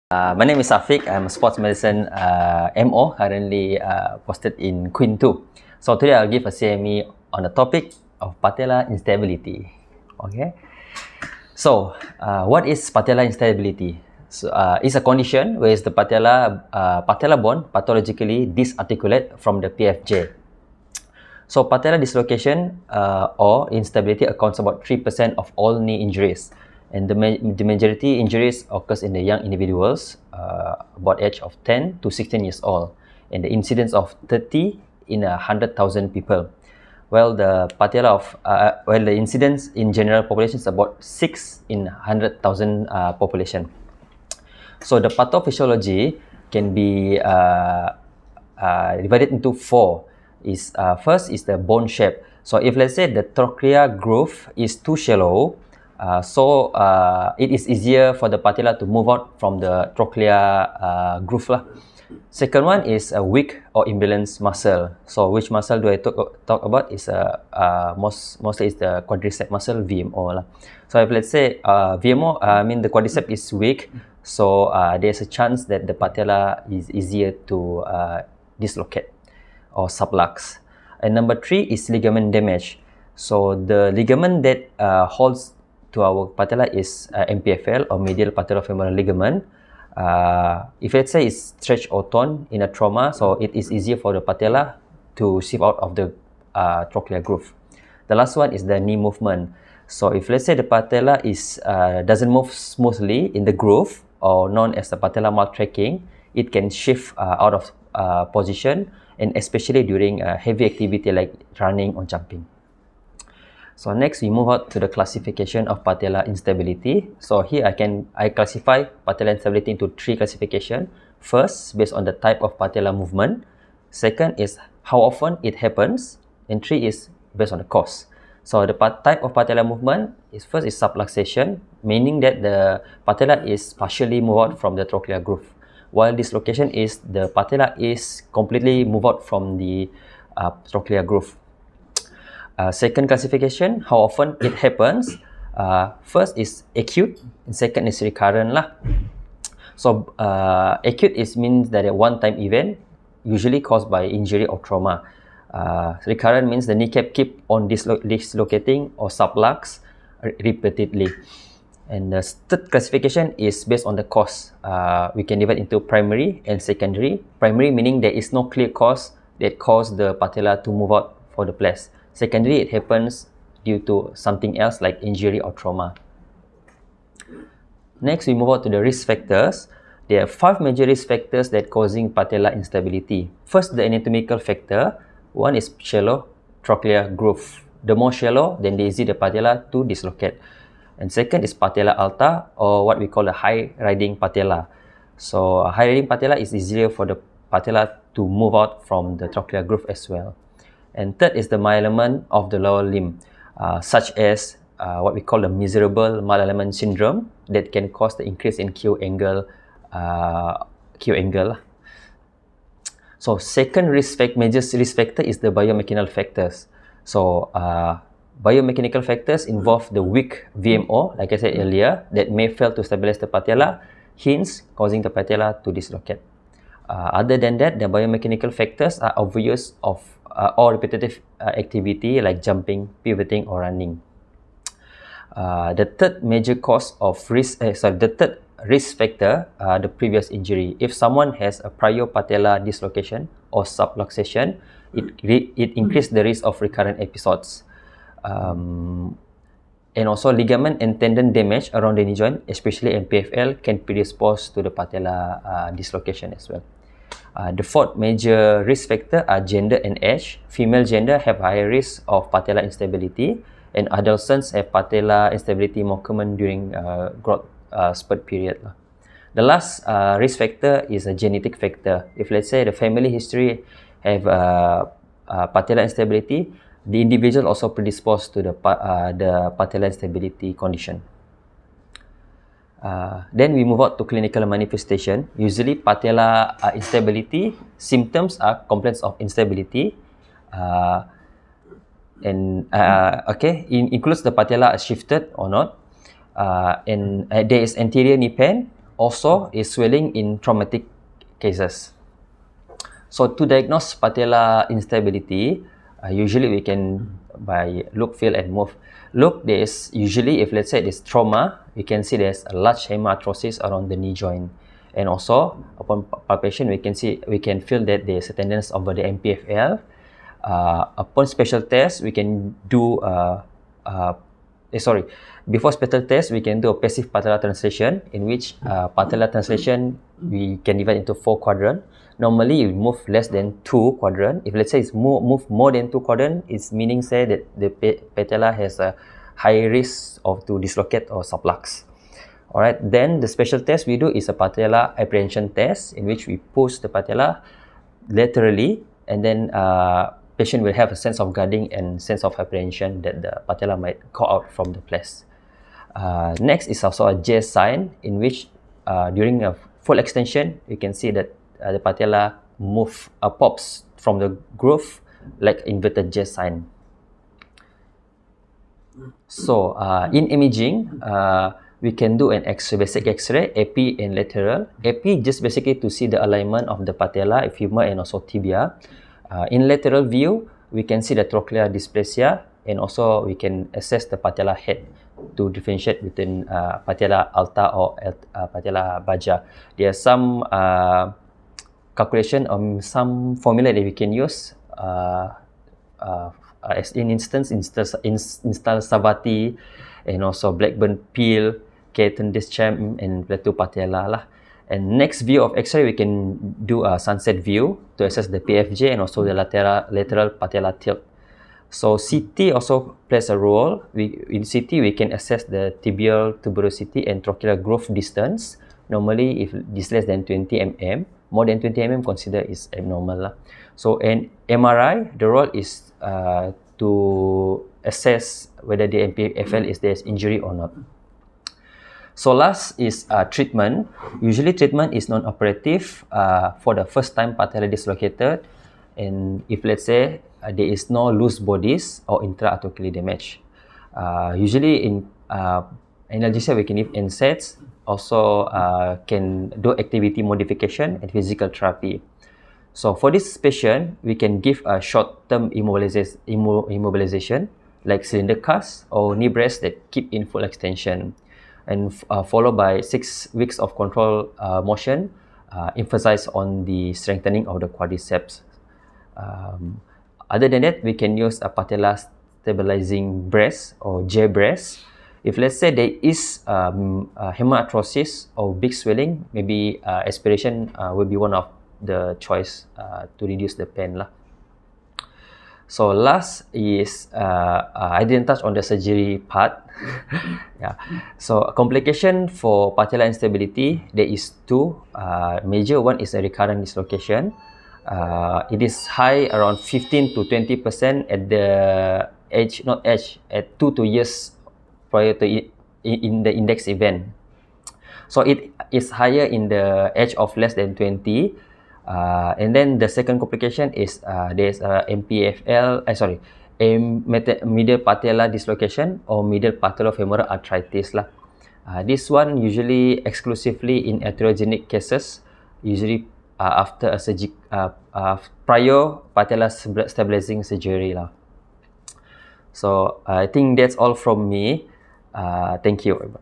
My name is Afiq. I'm a sports medicine MO, currently posted in Queen 2. So today I'll give a CME on the topic of patella instability. Okay. So what is patella instability? So, it's a condition where the patella bone pathologically disarticulate from the PFJ. So patella dislocation or instability accounts about 3% of all knee injuries. And the majority injuries occurs in the young individuals, about age of 10 to 16 years old, and the incidence of 30 in 100,000 people. Well, the incidence in general population is about 6 in 100,000 population. So the pathophysiology can be divided into four. First is the bone shape. So if let's say the trochlea groove is too shallow, it is easier for the patella to move out from the trochlea groove lah. Second one is a weak or imbalanced muscle. So which muscle do I talk about? Is mostly is the quadricep muscle, VMO lah. So if let's say VMO, the quadricep is weak, so there's a chance that the patella is easier to dislocate or sublux. And number three is ligament damage. So the ligament that holds to our patella is MPFL or medial patellofemoral ligament. If let's say it's stretched or torn in a trauma, so it is easier for the patella to sieve out of the trochlea groove. The last one is the knee movement. So if let's say the patella doesn't move smoothly in the groove, or known as the patella maltracking, it can shift out of position, and especially during heavy activity like running or jumping. So next we move out to the classification of patella instability. So here I classify patella instability into three classifications. First, based on the type of patella movement. Second is how often it happens. And three is based on the cause. So the type of patella movement is first is subluxation, meaning that the patella is partially moved out from the trochlea groove, while dislocation is the patella is completely moved out from the trochlea groove. Second classification, how often it happens. First is acute, and second is recurrent lah. So acute means that a one-time event, usually caused by injury or trauma. Recurrent means the kneecap keep on dislocating or sublux repeatedly. And the third classification is based on the cause. We can divide into primary and secondary. Primary meaning there is no clear cause that caused the patella to move out for the place. Secondary, it happens due to something else like injury or trauma. Next, we move on to the risk factors. There are 5 major risk factors that causing patella instability. First, the anatomical factor. One is shallow trochlea groove. The more shallow, then the easier the patella to dislocate. And second is patella alta, or what we call a high riding patella. So a high riding patella is easier for the patella to move out from the trochlea groove as well. And third is the malalignment of the lower limb, such as what we call the miserable malalignment syndrome that can cause the increase in Q angle. So second major risk factor is the biomechanical factors. So biomechanical factors involve the weak VMO, like I said earlier, that may fail to stabilize the patella, hence causing the patella to dislocate. Other than that, the biomechanical factors are obvious of or repetitive activity like jumping, pivoting, or running. The third major cause of the third risk factor, the previous injury. If someone has a prior patella dislocation or subluxation, it increases the risk of recurrent episodes. And also ligament and tendon damage around the knee joint, especially MPFL, can predispose to the patella dislocation as well. The fourth major risk factor are gender and age. Female gender have higher risk of patella instability, and adolescents have patella instability more common during growth spurt period. The last risk factor is a genetic factor. If let's say the family history have patella instability, the individual also predisposed to the patella instability condition. Then we move on to clinical manifestation. Usually patella instability symptoms are complaints of instability, includes the patella shifted or not, and there is anterior knee pain, also is swelling in traumatic cases. So to diagnose patella instability, usually we can by look, feel, and move. Look, there's usually, if let's say there's trauma, we can see there's a large hemarthrosis around the knee joint, and also upon palpation we can feel that there's a tenderness over the MPFL. Upon special test, we can do before spectral test, we can do a passive patella translation, in which patella translation we can divide into 4 quadrants. Normally, you move less than 2 quadrants. If let's say it's move more than 2 quadrants, it's meaning say that the patella has a high risk of to dislocate or sublux. Alright, then the special test we do is a patella apprehension test, in which we push the patella laterally, and then patient will have a sense of guarding and sense of apprehension that the patella might go out from the place. Next is also a J sign, in which during a full extension, you can see that the patella pops from the groove like inverted J sign. So in imaging, we can do an basic X-ray, AP and lateral. AP just basically to see the alignment of the patella, femur, and also tibia. In lateral view, we can see the trochlear dysplasia, and also we can assess the patella head to differentiate between patella alta or patella baja. There are some calculation or some formula that we can use. As in instance, install Savati, and also Blackburn Peel, Caton Deschamps, and Plateau Patella lah. And next view of X-ray, we can do a sunset view to assess the PFJ and also the lateral patella tilt. So CT also plays a role. In CT, we can assess the tibial tuberosity and trochlear growth distance. Normally, if this less than 20 mm, more than 20 mm consider is abnormal lah. So in MRI, the role is to assess whether the MPFL there's injury or not. So last is treatment. Usually treatment is non-operative for the first time patella dislocated, and if let's say there is no loose bodies or intra-articular damage. Usually in analgesia we can give NSAIDs, also can do activity modification and physical therapy. So for this patient, we can give a short-term immobilization like cylinder cast or knee brace that keep in full extension, and followed by 6 weeks of control motion, emphasize on the strengthening of the quadriceps. Other than that, we can use a patella stabilizing brace or J brace. If let's say there is hemarthrosis or big swelling, maybe aspiration will be one of the choice to reduce the pain lah. So last is I didn't touch on the surgery part. Yeah. So complication for patella instability, there is 2. Major one is a recurrent dislocation. It is high around 15 to 20% at the at 2 years prior to it, in the index event. So it is higher in the age of less than 20. And then the second complication is there's medial patella dislocation or medial patellofemoral arthritis lah. This one usually exclusively in atherogenic cases, usually after a prior patella stabilizing surgery lah. So I think that's all from me. Thank you.